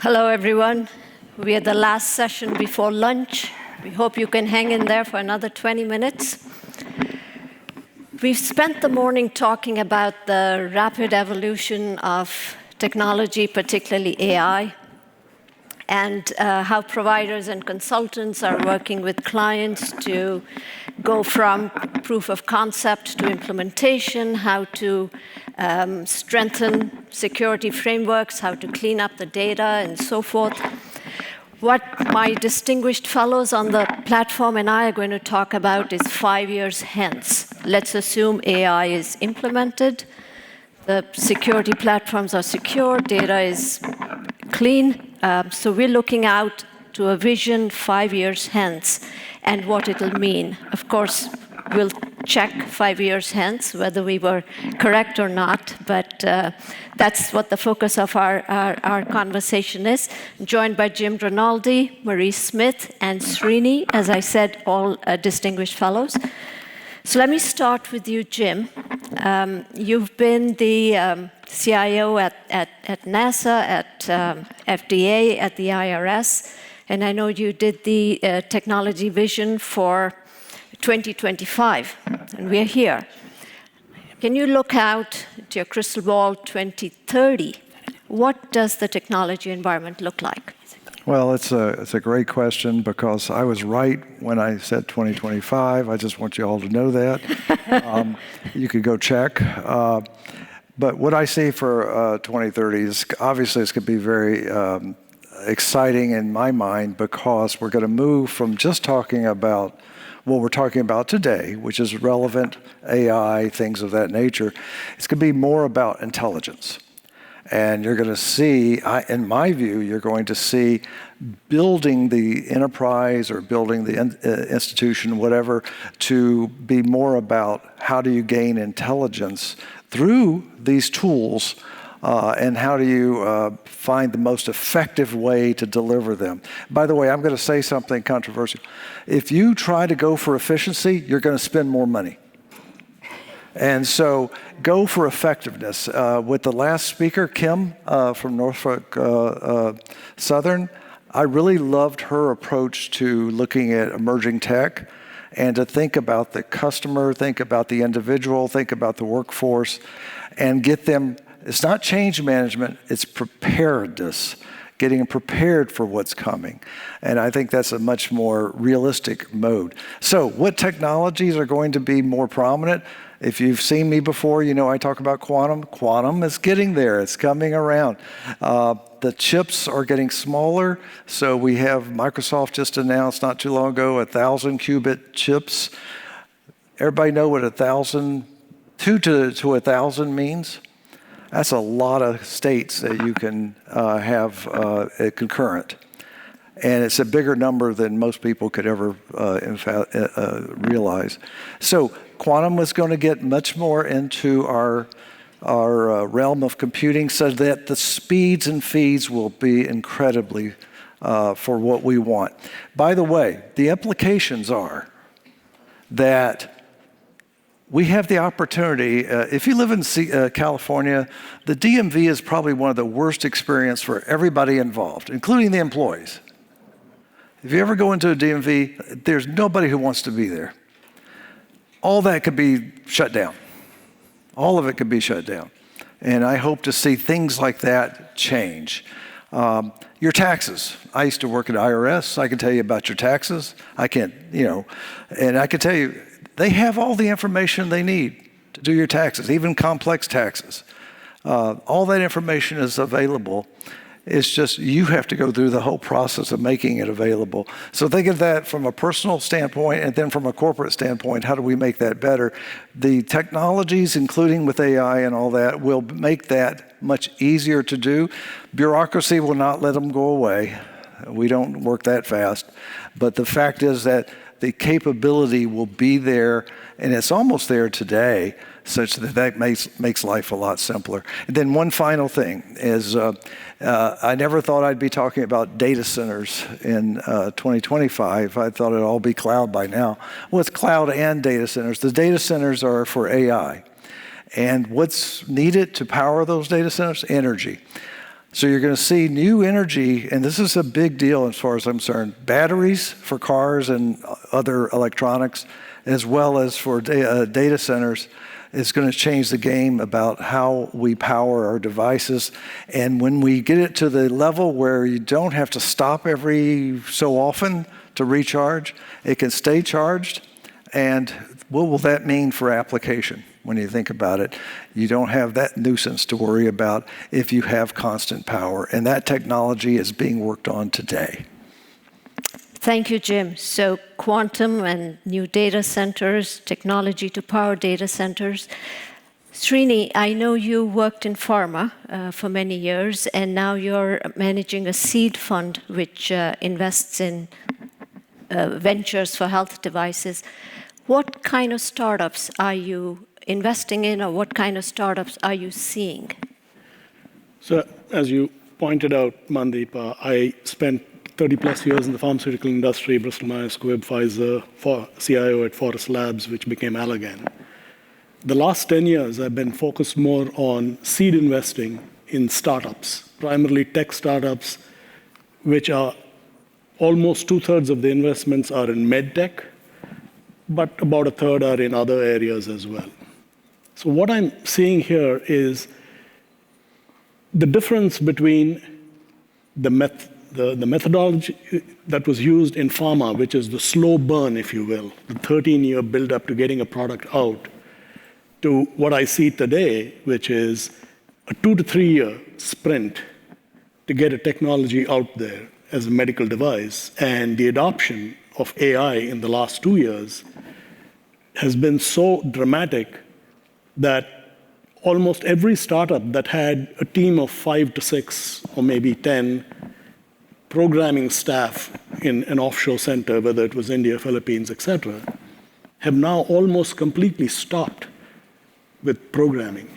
Hello, everyone. We are the last session before lunch. We hope you can hang in there for another 20 minutes. We've spent the morning talking about the rapid evolution of technology, particularly AI, and how providers and consultants are working with clients to go from proof of concept to implementation, how to strengthen security frameworks, how to clean up the data, and so forth. What my distinguished fellows on the platform and I are going to talk about is 5 years hence. Let's assume AI is implemented, the security platforms are secure, data is clean. So we're looking out to a vision 5 years hence and what it'll mean. Of course, we'll check 5 years hence whether we were correct or not, but that's what the focus of our conversation is. Joined by Jim Rinaldi, Marie Smith, and Srini, as I said, all distinguished fellows. So let me start with you, Jim. You've been the CIO at NASA, at FDA, at the IRS, and I know you did the technology vision for 2025, and we're here. Can you look out to your crystal ball 2030? What does the technology environment look like? Well, it's a great question because I was right when I said 2025. I just want you all to know that. You could go check. But what I see for 2030 is obviously it's going to be very exciting in my mind because we're going to move from just talking about what we're talking about today, which is relevant AI, things of that nature. It's going to be more about intelligence. And you're going to see, in my view, you're going to see building the enterprise or building the institution, whatever, to be more about how do you gain intelligence through these tools and how do you find the most effective way to deliver them. By the way, I'm going to say something controversial. If you try to go for efficiency, you're going to spend more money. And so go for effectiveness. With the last speaker, Kim from Norfolk Southern, I really loved her approach to looking at emerging tech and to think about the customer, think about the individual, think about the workforce, and get them. It's not change management, it's preparedness, getting prepared for what's coming. And I think that's a much more realistic mode. So what technologies are going to be more prominent? If you've seen me before, you know I talk about quantum. Quantum is getting there. It's coming around. The chips are getting smaller. So we have Microsoft just announced not too long ago 1,000 qubit chips. Everybody know what 1,000, 2 to 1,000 means? That's a lot of states that you can have concurrent. And it's a bigger number than most people could ever realize. So quantum is going to get much more into our realm of computing so that the speeds and feeds will be incredibly for what we want. By the way, the implications are that we have the opportunity, if you live in California, the DMV is probably one of the worst experiences for everybody involved, including the employees. If you ever go into a DMV, there's nobody who wants to be there. All that could be shut down. All of it could be shut down. And I hope to see things like that change. Your taxes. I used to work at IRS. I can tell you about your taxes. I can't, and I can tell you, they have all the information they need to do your taxes, even complex taxes. All that information is available. It's just you have to go through the whole process of making it available. So think of that from a personal standpoint and then from a corporate standpoint, how do we make that better? The technologies, including with AI and all that, will make that much easier to do. Bureaucracy will not let them go away. We don't work that fast. But the fact is that the capability will be there, and it's almost there today, such that makes life a lot simpler. And then one final thing is I never thought I'd be talking about data centers in 2025. I thought it'd all be cloud by now. Well, it's cloud and data centers. The data centers are for AI. And what's needed to power those data centers? Energy. So you're going to see new energy, and this is a big deal as far as I'm concerned, batteries for cars and other electronics, as well as for data centers, is going to change the game about how we power our devices. And when we get it to the level where you don't have to stop every so often to recharge, it can stay charged. And what will that mean for application? When you think about it, you don't have that nuisance to worry about if you have constant power. And that technology is being worked on today. Thank you, Jim. So quantum and new data centers, technology to power data centers. Srini, I know you worked in pharma for many years, and now you're managing a seed fund which invests in ventures for health devices. What kind of startups are you investing in, or what kind of startups are you seeing? So, as you pointed out, Mandeep, I spent 30 plus years in the pharmaceutical industry, Bristol Myers Squibb, Pfizer, CIO at Forest Labs, which became Allergan. The last 10 years, I've been focused more on seed investing in startups, primarily tech startups, which are almost 2/3 of the investments are in med tech, but about 1/3 are in other areas as well. So what I'm seeing here is the difference between the methodology that was used in pharma, which is the slow burn, if you will, the 13-year build-up to getting a product out, to what I see today, which is a 2 to 3 year sprint to get a technology out there as a medical device. And the adoption of AI in the last 2 years has been so dramatic that almost every startup that had a team of 5 to 6 or maybe 10 programming staff in an offshore center, whether it was India, Philippines, etc., have now almost completely stopped with programming.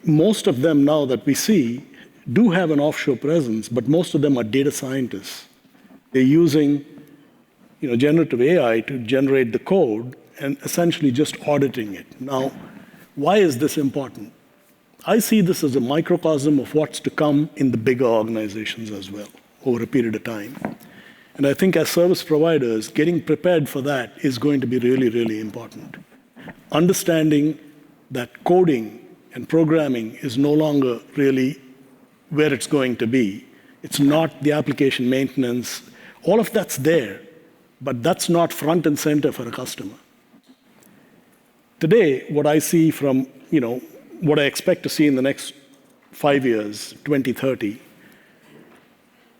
Most of them now that we see do have an offshore presence, but most of them are data scientists. They're using generative AI to generate the code and essentially just auditing it. Now, why is this important? I see this as a microcosm of what's to come in the bigger organizations as well over a period of time. And I think as service providers, getting prepared for that is going to be really, really important. Understanding that coding and programming is no longer really where it's going to be. It's not the application maintenance. All of that's there, but that's not front and center for a customer. Today, what I see from, what I expect to see in the next 5 years, 2030,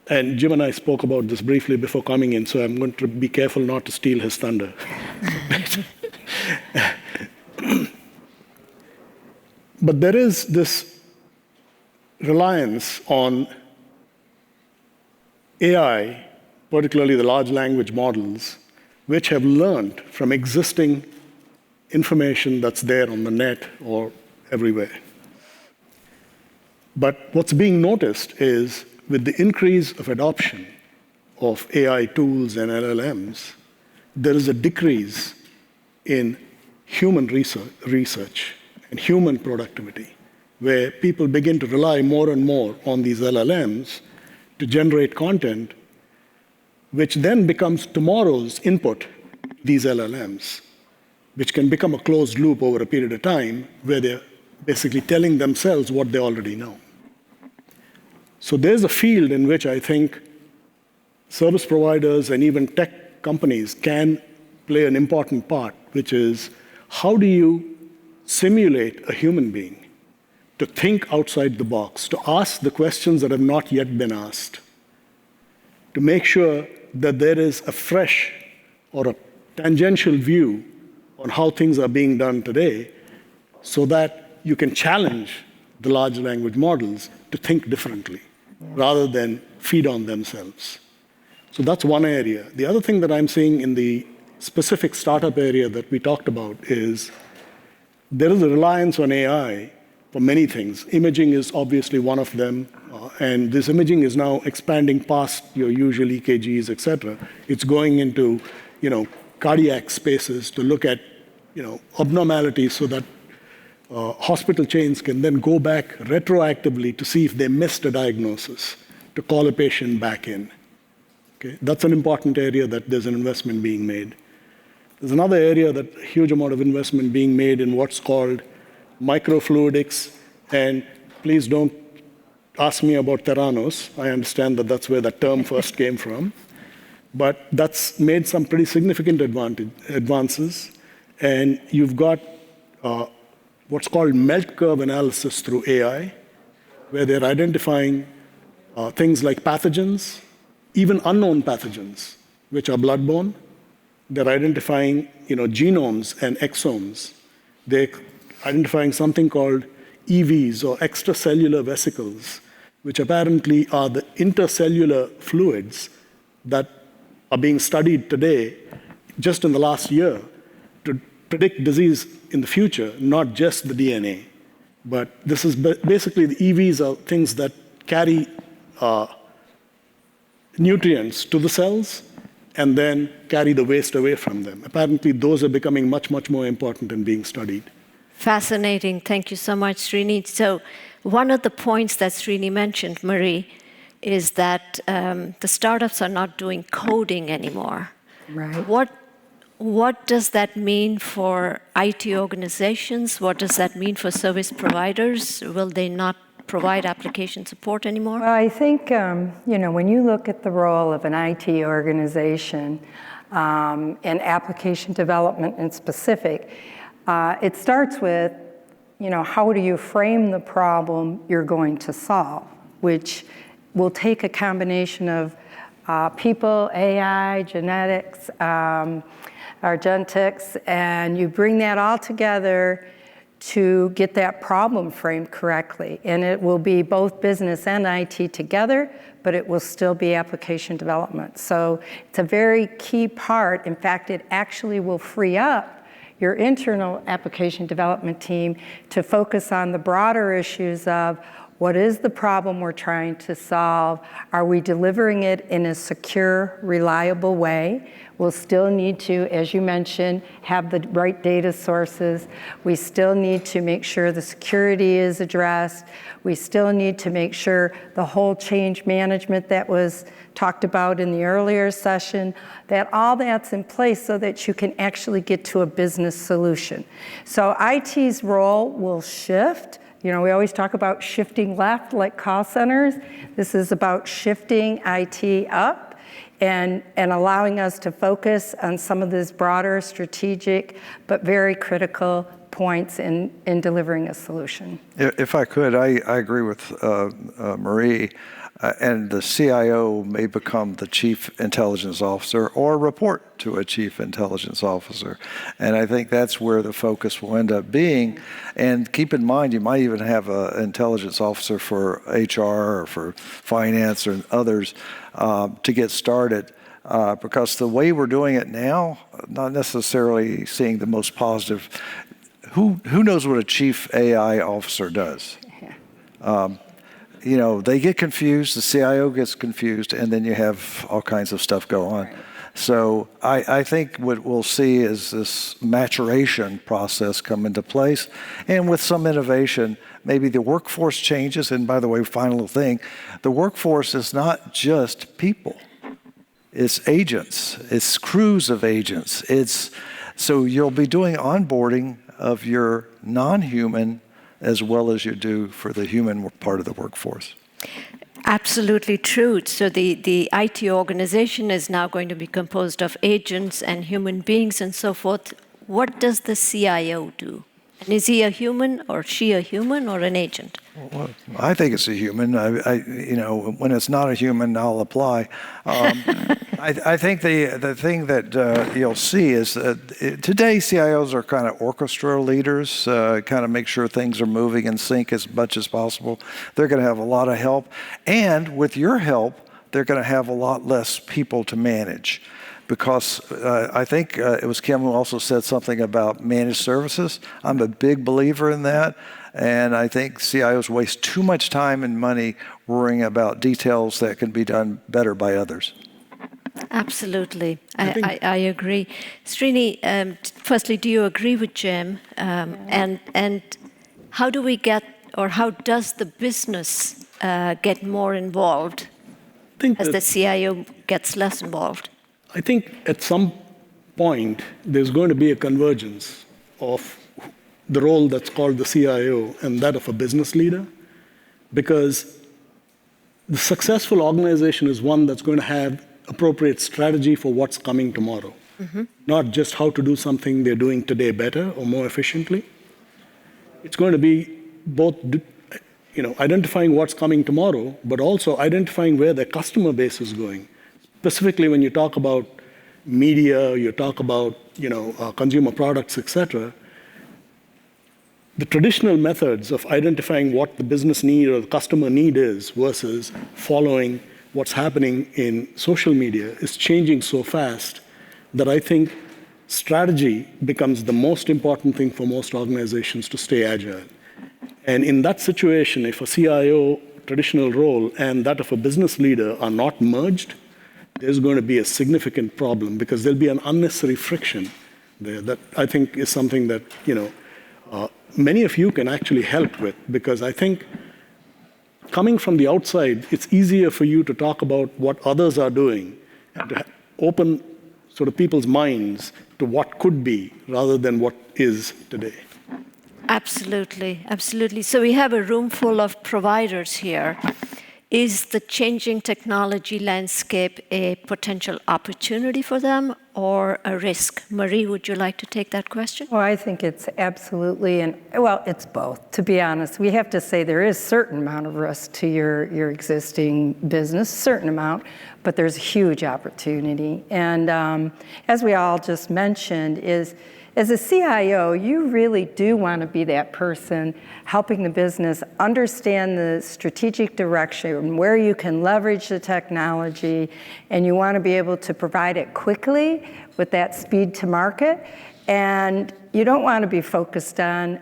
and Jim and I spoke about this briefly before coming in, so I'm going to be careful not to steal his thunder. But there is this reliance on AI, particularly the large language models, which have learned from existing information that's there on the net or everywhere. But what's being noticed is with the increase of adoption of AI tools and LLMs, there is a decrease in human research and human productivity, where people begin to rely more and more on these LLMs to generate content, which then becomes tomorrow's input, these LLMs, which can become a closed loop over a period of time where they're basically telling themselves what they already know. So there's a field in which I think service providers and even tech companies can play an important part, which is how do you simulate a human being to think outside the box, to ask the questions that have not yet been asked, to make sure that there is a fresh or a tangential view on how things are being done today, so that you can challenge the large language models to think differently rather than feed on themselves. So that's one area. The other thing that I'm seeing in the specific startup area that we talked about is there is a reliance on AI for many things. Imaging is obviously one of them, and this imaging is now expanding past your usual EKGs, et cetera. It's going into, cardiac spaces to look at, abnormalities so that hospital chains can then go back retroactively to see if they missed a diagnosis, to call a patient back in. Okay? That's an important area that there's an investment being made. There's another area that a huge amount of investment being made in what's called microfluidics. And please don't ask me about Theranos. I understand that that's where that term first came from. But that's made some pretty significant advances. And you've got what's called melt curve analysis through AI, where they're identifying things like pathogens, even unknown pathogens, which are bloodborne. They're identifying genomes and exomes. They're identifying something called EVs, or extracellular vesicles, which apparently are the intercellular fluids that are being studied today, just in the last year, to predict disease in the future, not just the DNA. But this is basically the EVs are things that carry nutrients to the cells and then carry the waste away from them. Apparently, those are becoming much, much more important and being studied. Fascinating. Thank you so much, Srini. So one of the points that Srini mentioned, Marie, is that the startups are not doing coding anymore. Right. What does that mean for IT organizations? What does that mean for service providers? Will they not provide application support anymore? Well, I think, when you look at the role of an IT organization and application development in specific, it starts with, how do you frame the problem you're going to solve, which will take a combination of people, AI, genetics, Argentics, and you bring that all together to get that problem framed correctly. And it will be both business and IT together, but it will still be application development. So it's a very key part. In fact, it actually will free up your internal application development team to focus on the broader issues of what is the problem we're trying to solve? Are we delivering it in a secure, reliable way? We'll still need to, as you mentioned, have the right data sources. We still need to make sure the security is addressed. We still need to make sure the whole change management that was talked about in the earlier session, that all that's in place so that you can actually get to a business solution. So IT's role will shift. We always talk about shifting left like call centers. This is about shifting IT up and allowing us to focus on some of these broader strategic but very critical points in delivering a solution. If I could, I agree with Marie. And the CIO may become the chief intelligence officer or report to a chief intelligence officer. And I think that's where the focus will end up being. And keep in mind, you might even have an intelligence officer for HR or for finance or others to get started. Because the way we're doing it now, not necessarily seeing the most positive. Who knows what a chief AI officer does? They get confused, the CIO gets confused, and then you have all kinds of stuff go on. Right. So I think what we'll see is this maturation process come into place, and with some innovation, maybe the workforce changes. And by the way, final thing, the workforce is not just people. It's agents. It's crews of agents. So you'll be doing onboarding of your non-human as well as you do for the human part of the workforce. Absolutely true. So the IT organization is now going to be composed of agents and human beings and so forth. What does the CIO do? And is he a human or she a human or an agent? Well, I think it's a human. When it's not a human, I'll apply. I think the thing that you'll see is that today CIOs are kind of orchestral leaders, kind of make sure things are moving in sync as much as possible. They're going to have a lot of help. And with your help, they're going to have a lot less people to manage. Because I think it was Kim who also said something about managed services. I'm a big believer in that. And I think CIOs waste too much time and money worrying about details that can be done better by others. Absolutely. I agree. Srini, firstly, do you agree with Jim? And how do we get, or how does the business get more involved as the CIO gets less involved? I think at some point, there's going to be a convergence of the role that's called the CIO and that of a business leader, because the successful organization is one that's going to have appropriate strategy for what's coming tomorrow. Not just how to do something they're doing today better or more efficiently. It's going to be both identifying what's coming tomorrow, but also identifying where their customer base is going. Specifically, when you talk about media, you talk about consumer products, etc. The traditional methods of identifying what the business need or the customer need is versus following what's happening in social media is changing so fast that I think strategy becomes the most important thing for most organizations to stay agile. And in that situation, if a CIO traditional role and that of a business leader are not merged, there's going to be a significant problem because there'll be an unnecessary friction there that I think is something that many of you can actually help with, because I think coming from the outside, it's easier for you to talk about what others are doing and to open sort of people's minds to what could be rather than what is today. Absolutely, absolutely. So we have a room full of providers here. Is the changing technology landscape a potential opportunity for them or a risk? Marie, would you like to take that question? Well, I think it's absolutely, it's both, to be honest. We have to say there is a certain amount of risk to your existing business, certain amount, but there's a huge opportunity. And as we all just mentioned, as a CIO, you really do want to be that person helping the business understand the strategic direction, where you can leverage the technology, and you want to be able to provide it quickly with that speed to market. And you don't want to be focused on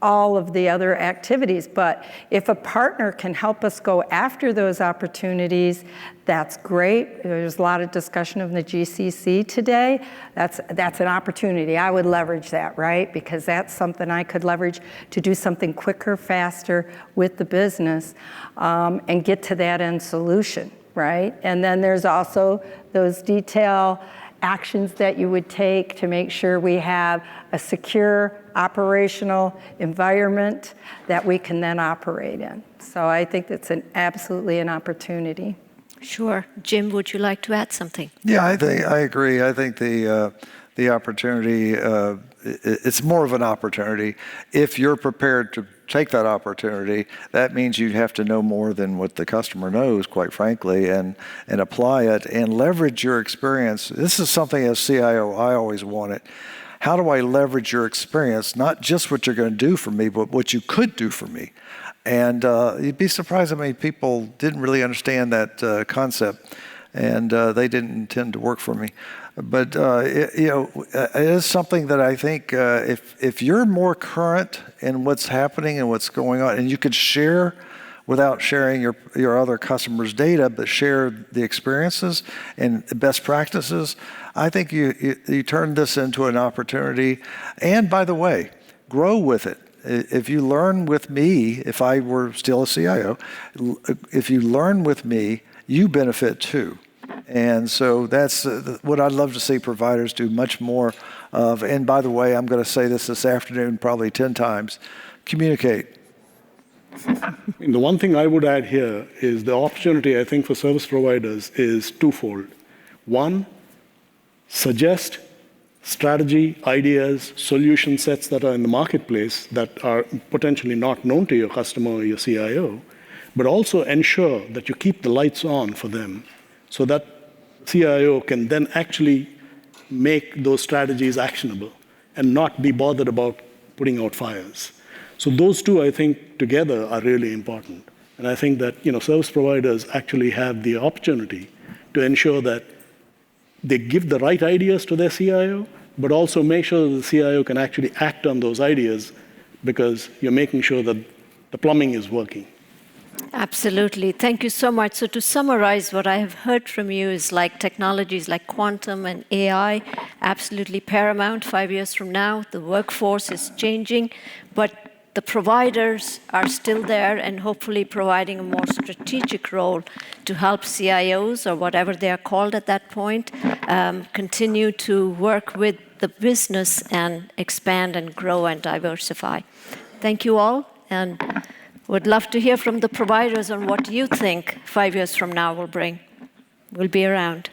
all of the other activities, but if a partner can help us go after those opportunities, that's great. There's a lot of discussion of the GCC today. That's an opportunity. I would leverage that, right? Because that's something I could leverage to do something quicker, faster with the business and get to that end solution, right? And then there's also those detail actions that you would take to make sure we have a secure operational environment that we can then operate in. So I think that's absolutely an opportunity. Sure. Jim, would you like to add something? Yeah, I agree. I think the opportunity, it's more of an opportunity. If you're prepared to take that opportunity, that means you have to know more than what the customer knows, quite frankly, and apply it and leverage your experience. This is something as CIO I always wanted. How do I leverage your experience, not just what you're going to do for me, but what you could do for me? And you'd be surprised how many people didn't really understand that concept, and they didn't intend to work for me. But it is something that I think if you're more current in what's happening and what's going on, and you could share without sharing your other customers' data, but share the experiences and best practices, I think you turn this into an opportunity. And by the way, grow with it. If you learn with me, if I were still a CIO, if you learn with me, you benefit too. And so that's what I'd love to see providers do much more of. And by the way, I'm going to say this afternoon probably 10 times, communicate. The one thing I would add here is the opportunity, I think, for service providers is twofold. One, suggest strategy, ideas, solution sets that are in the marketplace that are potentially not known to your customer or your CIO, but also ensure that you keep the lights on for them so that CIO can then actually make those strategies actionable and not be bothered about putting out fires. So those two, I think, together are really important. And I think that service providers actually have the opportunity to ensure that they give the right ideas to their CIO, but also make sure that the CIO can actually act on those ideas because you're making sure that the plumbing is working. Absolutely. Thank you so much. So to summarize, what I have heard from you is like technologies like quantum and AI, absolutely paramount 5 years from now. The workforce is changing, but the providers are still there and hopefully providing a more strategic role to help CIOs, or whatever they are called at that point, continue to work with the business and expand and grow and diversify. Thank you all, and would love to hear from the providers on what you think 5 years from now will bring. We'll be around.